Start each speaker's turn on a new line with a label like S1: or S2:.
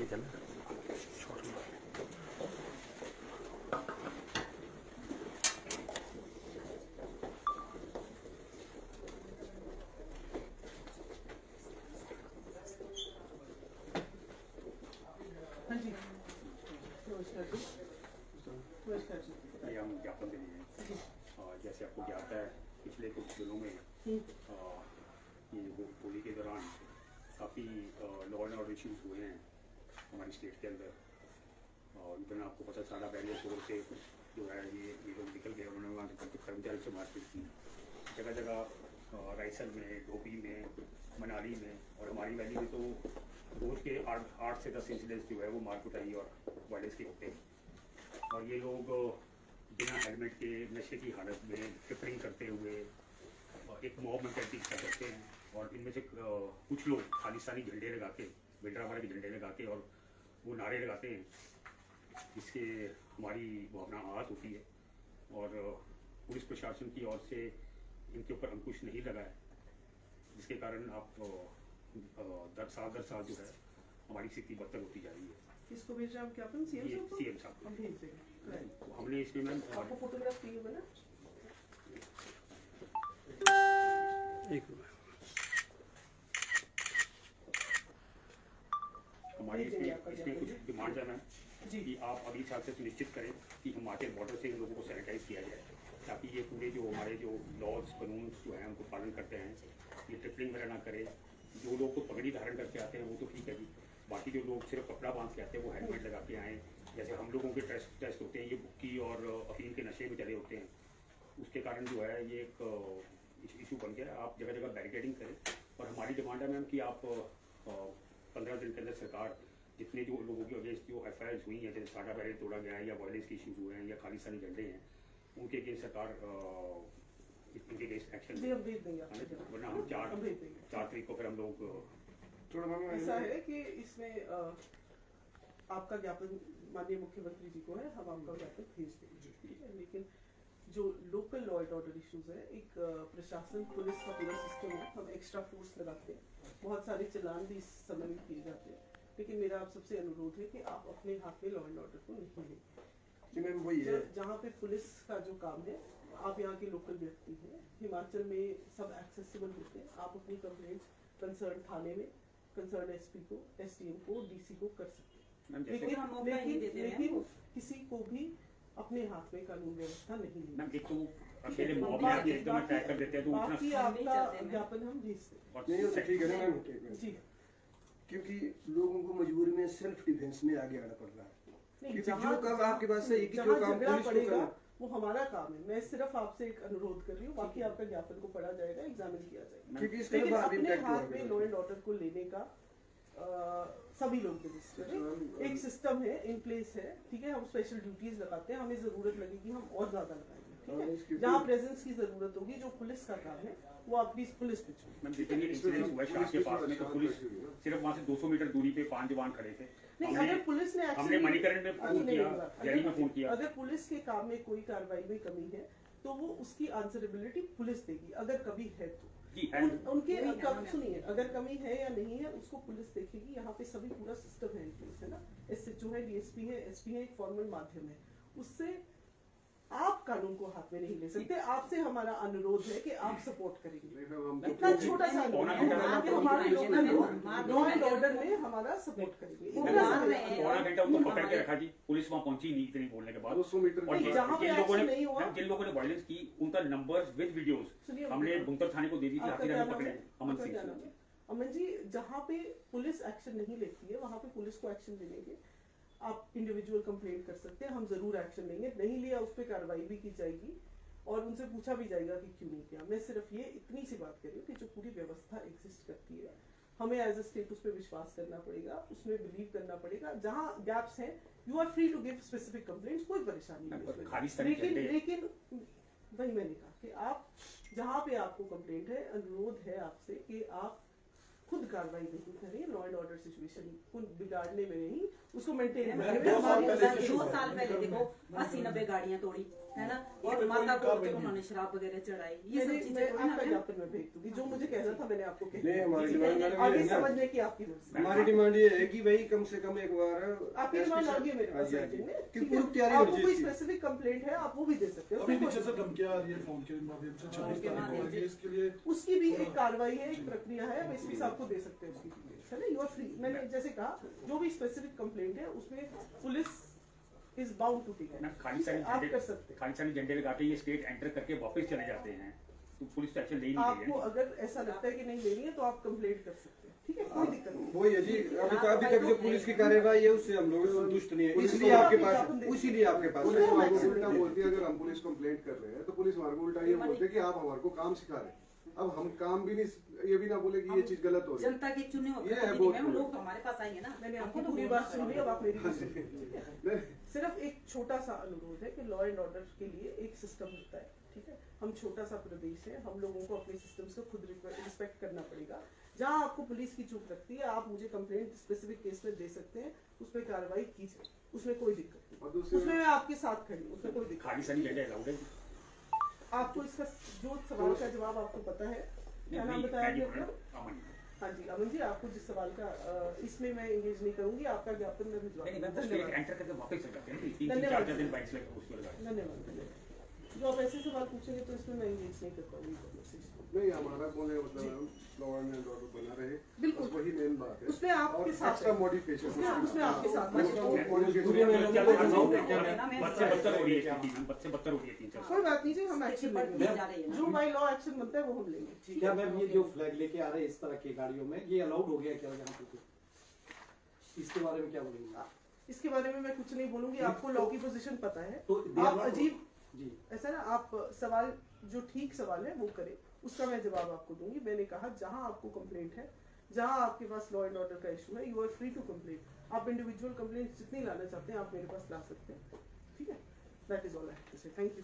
S1: ठीक है ना।
S2: हाँ जी, नमस्कार जी। नमस्कार जी।
S3: ये हम ज्ञापन दे रहे हैं। जैसे आपको ज्ञात है पिछले कुछ दिनों में ये होली के दौरान काफ़ी लॉ एंड ऑर्डर इश्यूज हुए हैं हमारी स्टेट के अंदर। और इवन आपको पता सारा बैरियर तोड़ के जो है ये लोग निकल गए, उन्होंने वहाँ से कर्मचारी से मारपीट की जगह जगह, रायसन में, डोभी में, मनाली में और हमारी वैली में तो रोज़ के 8 से 10 इंसिडेंट्स जो है वो मार कुटाई और वायलेंस के होते हैं। और ये लोग बिना हेलमेट के नशे की हालत में ट्रिपलिंग करते हुए एक मॉब मेंटालिटी का करते हैं। और इनमें से कुछ लोग खालिस्तानी झंडे लगा के, भिंडरावाला के झंडे लगा के और वो नारे लगाते हैं, जिससे हमारी भावना आहत होती है। और पुलिस प्रशासन की ओर से इनके ऊपर अंकुश नहीं लगा है, जिसके कारण आप दर साल जो है हमारी स्थिति बदतर होती जा रही है।
S2: किसको भेजा आप ज्ञापन?
S3: सीएम साहब
S2: हम भेज देंगे।
S3: हमने इसमें मैम
S2: आपको फोटोग्राफ चाहिए होगा ना?
S1: एक
S3: हमारी इसमें कुछ डिमांड है मैम
S2: जी।
S3: कि आप अगली साल से सुनिश्चित करें कि हिमाचल बॉर्डर से इन लोगों को सैनिटाइज किया जाए, ताकि ये पूरे जो हमारे जो लॉज कानून जो हैं उनको पालन करते हैं, ये ट्रिपलिंग वगैरह ना करें। जो लोग तो पगड़ी धारण करके आते हैं वो तो ठीक है जी, बाकी जो लोग सिर्फ कपड़ा बांध के आते हैं वो हेलमेट लगा के आएँ। जैसे हम लोगों के टेस्ट होते हैं, ये भुक्की और अफीम के नशे में चले होते हैं, उसके कारण जो है ये एक इशू बन गया। आप जगह जगह बैरिकेडिंग करें। और हमारी डिमांड है मैम कि आप 15 दिन के अंदर सरकार जितने जो लोगों के अगेंस्ट जो FIRs हुई हैं, जैसे साडा बैरियर तोड़ा गया है या वायलेंस के इशूज हुए हैं या खालिस्तानी झंडे हैं, उनके अगेंस्ट सरकार इनके अगेंस्ट एक्शन
S2: जी, हम भेज देंगे।
S3: वरना हम 4 तारीख को फिर हम लोग
S2: ऐसा है कि इसमें आपका ज्ञापन माननीय मुख्यमंत्री जी को है, हम आपका ज्ञापन भेज देंगे, ठीक है। लेकिन जो local law and order issues है, एक प्रशासन पुलिस का पूरा सिस्टम है, हम एक्स्ट्रा फोर्स लगाते हैं, बहुत सारे चलान भी इस समय में किए जाते हैं। लेकिन मेरा आप सबसे अनुरोध है कि आप अपने हाथ में लॉ एंड ऑर्डर को नहीं लें। जहाँ पे पुलिस का जो काम है, आप यहाँ के लोकल व्यक्ति हैं, हिमाचल में सब एक्सेसिबल होते हैं, आप अपनी कंप्लेंट्स कंसर्न थाने में, कंसर्न SP को, SDM को, DC को कर सकते हैं। लेकिन किसी को भी अपने हाथ में कानून व्यवस्था नहीं लेनी।
S3: एक तो अकेले मॉब में एकदम अटैक कर देते हैं, तो
S2: बाकी आपका ज्ञापन हम भेजते हैं जी।
S4: क्योंकि लोगों को मजबूरी में सेल्फ डिफेंस में आगे आना पड़ रहा है, क्योंकि जो काम आपके पास है, जो काम पुलिस को करना
S2: वो हमारा काम है। मैं सिर्फ आपसे एक अनुरोध कर रही हूँ, बाकी आपका ज्ञापन को पढ़ा जाएगा, एग्जामिन किया जाएगा। लेकिन अपने हाथ में लॉ एंड ऑर्डर को लेने का सभी लोग रजिस्टर है, एक सिस्टम है, इन प्लेस है, ठीक है। हम स्पेशल ड्यूटीज लगाते हैं, हमें जरूरत लगेगी हम और ज्यादा लगाएंगे, ठीक है। जहाँ प्रेजेंस की जरूरत होगी, जो पुलिस का काम है वो आप प्लीज पुलिस पे
S3: के पास में तो पुलिस सिर्फ वहाँ से 200 मीटर दूरी पे 5 जवान खड़े थे।
S2: नहीं, अगर पुलिस ने
S3: हमने मणिकरण में फोन किया, दिल्ली में फोन किया,
S2: अगर पुलिस के काम में कोई कार्रवाई में कमी है तो वो उसकी आंसरेबिलिटी पुलिस देगी, अगर कभी है तो। उनके सुनिए, अगर कमी है या नहीं है उसको पुलिस देखेगी। यहाँ पे सभी पूरा सिस्टम है, है ना। SHO है, DSP है, SP है, एक फॉर्मल माध्यम है, उससे आप कानून को हाथ में नहीं ले सकते। आपसे हमारा अनुरोध है कि आप सपोर्ट करेंगे। इतना छोटा सा हमारे लॉ एंड ऑर्डर में हमारा सपोर्ट करेंगे।
S3: पौना घंटा उनको पकड़ के रखा जी, पुलिस वहाँ पहुंची नहीं इतनी बोलने के बाद।
S4: 200 मीटर
S3: और जिन लोगों ने वायलेंस की उनका नंबर्स विद वीडियोस हमने बुंतर थाने को दे दी थी। आखिर पकड़े अमन सिंह।
S2: अमन जी, जहाँ पे पुलिस एक्शन नहीं लेती है वहाँ पे पुलिस को एक्शन लेने के आप इंडिविजुअल कंप्लेंट कर सकते हैं, हम जरूर एक्शन लेंगे। नहीं लिया उस पर कार्रवाई भी की जाएगी और उनसे पूछा भी जाएगा कि क्यों नहीं किया। मैं सिर्फ ये इतनी सी बात कर रही हूँ कि जो पूरी व्यवस्था एग्जिस्ट करती है, हमें एज अ स्टेट उस पर विश्वास करना पड़ेगा, उसमें बिलीव करना पड़ेगा। जहाँ गैप्स हैं, you are free to give specific complaints, कोई परेशानी नहीं। लेकिन वही मैंने कहा कि आप जहाँ पे आपको कंप्लेंट है, अनुरोध है आपसे कि आप खुद कार्रवाई नहीं करें, लॉ एंड ऑर्डर सिचुएशन को बिगाड़ने में नहीं, उसको मेंटेन करने
S5: मैंने
S2: में
S5: 2 साल
S2: हमारी
S5: पहले
S6: 2 साल पहले देखो 80-90 गाड़ियां तोड़ी है ना,
S5: और
S6: एक माता को
S5: कार्रवाई
S6: उन्होंने शराब वगैरह चढ़ाई, ये सब
S2: मैं
S6: चीजें थोड़ी ना
S2: आपका
S6: मैम।
S2: ज्ञापन में भेज दूंगी, जो मुझे कहना था मैंने आपको कह
S4: नहीं,
S2: दिया।
S4: हमारी डिमांड मैडम ये
S2: आगे
S4: है ना,
S2: समझने की आपकी मर्जी।
S4: हमारी डिमांड ये है कि भाई कम से कम एक बार
S2: आपकी डिमांड आ गई मेरे पास
S4: हाँ
S2: राइटिंग में,
S4: कि
S2: ठीक
S4: पूरी
S2: है?
S4: तैयारी
S2: आपको
S4: होनी
S2: कोई
S4: चाहिए।
S2: स्पेसिफिक कंप्लेंट है आप वो भी दे सकते हो,
S5: अभी
S2: उसमें
S5: नीचे से
S2: कोई-
S5: धमकियां आ रही है फोन के माध्यम से 26 तारीख को आएगी, इसके लिए
S2: उसकी भी एक कार्रवाई है, एक प्रक्रिया है, आप इसमें आपको दे सकते हैं उसकी डिटेल्स, है ना, यू आर फ्री। मैंने जैसे कहा जो भी स्पेसिफिक कंप्लेंट है उसमें police is bound to take
S3: ना खाली
S2: आप कर सकते हैं।
S3: खाली झंडे लगा के ये स्टेट एंटर करके वापस चले जाते हैं, तो पुलिस तो एक्शन ले ही नहीं रही
S2: आपको
S3: है।
S2: अगर ऐसा लगता है कि नहीं लेनी है तो आप कंप्लेंट कर सकते हैं, ठीक है, कोई दिक्कत नहीं।
S4: वही है जी, अभी तक जो पुलिस की कार्यवाही है उससे हम लोग संतुष्ट नहीं है, इसलिए आपके पास, इसीलिए आपके पास
S7: पुलिस
S2: उसमें
S7: हमारे को
S2: हम
S7: उल्टा
S2: एक्शन
S7: बोलती है, अगर हम पुलिस कंप्लेंट कर रहे हैं तो पुलिस हमारे को उल्टा ये बोलते हैं कि आप हमारे को काम सिखा रहे हैं। अब हम काम भी नहीं, ये भी ना बोले कि ये चीज गलत हो रही है।
S6: जनता के चुने हुए
S7: ये है
S6: प्रतिनिधि
S7: बहुत
S6: मैम,
S7: बुरा।
S6: लोग तो हमारे पास आएंगे ना,
S2: मैंने
S6: हमको
S2: आपकी
S6: तो
S2: पूरी
S6: बोलना
S2: बात सुन ली, अब आप मेरी भी सुनिए, ठीक है?
S7: नहीं,
S2: सिर्फ एक छोटा सा अनुरोध है कि लॉ एंड ऑर्डर के लिए एक सिस्टम होता है, ठीक है? हम छोटा सा प्रदेश है, हम लोगों को अपने सिस्टम्स को खुद रिस्पेक्ट करना पड़ेगा। जहां आपको पुलिस की चूक लगती है आप मुझे कंप्लेंट स्पेसिफिक केस में दे सकते हैं, उस पर कार्रवाई कीजिए, उसमें कोई दिक्कत
S7: और
S2: नहीं,
S7: दूसरी
S2: उसमें मैं आपके साथ खड़ी हूँ, उसमें कोई दिक्कत
S3: खाली सनी झंडे अलाउड है?
S2: नहीं। आपको इसका जो सवाल का जवाब आपको पता है, क्या नाम बताया आपने अपना?
S3: अमन।
S2: हाँ जी अमन जी, आपको जिस सवाल का इसमें मैं एंगेज नहीं करूंगी, आपका ज्ञापन मैं भिजवा
S3: नहीं,
S2: दूंगी।
S3: मैं स्टेट
S2: धन्यवाद
S3: एंटर करके वापस चले जाते हैं, 3-4
S2: धन्यवाद।
S3: दिन बाइक लगे उसको लगा।
S2: धन्यवाद धन्यवाद। जो आप ऐसे सवाल पूछेंगे तो इसमें मैं एंगेज नहीं कर पाऊंगी conversation।
S7: नहीं, हमारा बोले मतलब लॉ एंड ऑर्डर बना रहे,
S2: बिल्कुल।
S7: बस वही मेन बात है।
S2: उसमें आपके
S7: और
S2: साथ
S7: एक्स्ट्रा
S2: है।
S7: मॉडिफिकेशन
S2: उसमें आपके साथ है।
S3: बद से बदतर हो रही है स्थिति, बद से बदतर हो रही है 3-4
S2: कोई बात नहीं जी, हम एक्शन
S6: बढ़ती
S2: लेंगे,
S6: जा रही है ना।
S2: जो बाई लॉ एक्शन बनता है वो हम लेंगे।
S1: क्या मैम ये जो फ्लैग लेके आ रहे हैं इस तरह की गाड़ियों में, ये अलाउड हो गया क्या यहाँ पे? इसके बारे में क्या बोलेंगे?
S2: इसके बारे में मैं कुछ नहीं बोलूंगी, आपको लॉ की पोजीशन पता है।
S1: तो
S2: आप अजीब
S1: जी
S2: ऐसा ना, आप सवाल जो ठीक सवाल है वो करें, उसका मैं जवाब आपको दूंगी। मैंने कहा जहां आपको कंप्लेंट है, जहां आपके पास लॉ एंड ऑर्डर का इशू है, you are free to complaint. आप इंडिविजुअल कंप्लेंट जितनी लाना चाहते हैं आप मेरे पास ला सकते हैं, ठीक है? That is all I have to say, thank you.